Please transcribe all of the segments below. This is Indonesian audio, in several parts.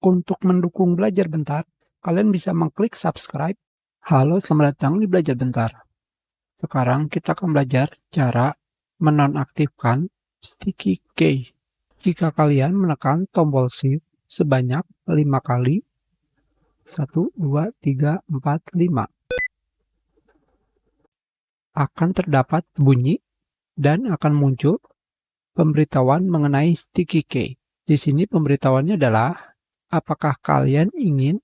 Untuk mendukung Belajar Bentar, kalian bisa mengklik subscribe. Halo, selamat datang di Belajar Bentar. Sekarang kita akan belajar cara menonaktifkan sticky key. Jika kalian menekan tombol shift sebanyak 5 kali, 1, 2, 3, 4, 5, akan terdapat bunyi dan akan muncul pemberitahuan mengenai sticky key. Di sini pemberitahuannya adalah apakah kalian ingin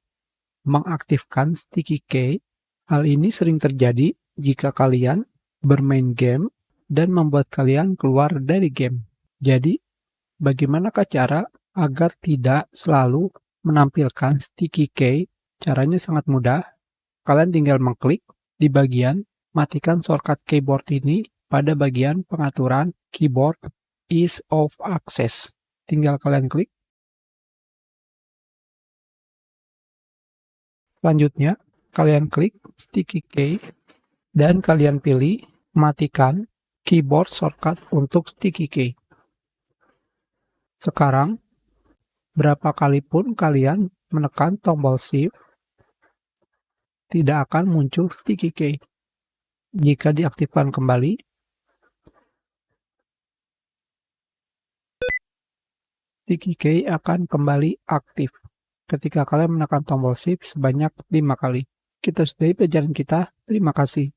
mengaktifkan sticky key. Hal ini sering terjadi jika kalian bermain game dan membuat kalian keluar dari game. Jadi, bagaimanakah cara agar tidak selalu menampilkan sticky key? Caranya sangat mudah. Kalian tinggal mengklik di bagian matikan shortcut keyboard ini pada bagian pengaturan keyboard ease of access. Tinggal kalian klik. Selanjutnya, kalian klik sticky key dan kalian pilih matikan keyboard shortcut untuk sticky key. Sekarang, berapa kali pun kalian menekan tombol shift, tidak akan muncul sticky key. Jika diaktifkan kembali, sticky key akan kembali aktif ketika kalian menekan tombol shift sebanyak 5 kali. Kita sudahi pelajaran kita. Terima kasih.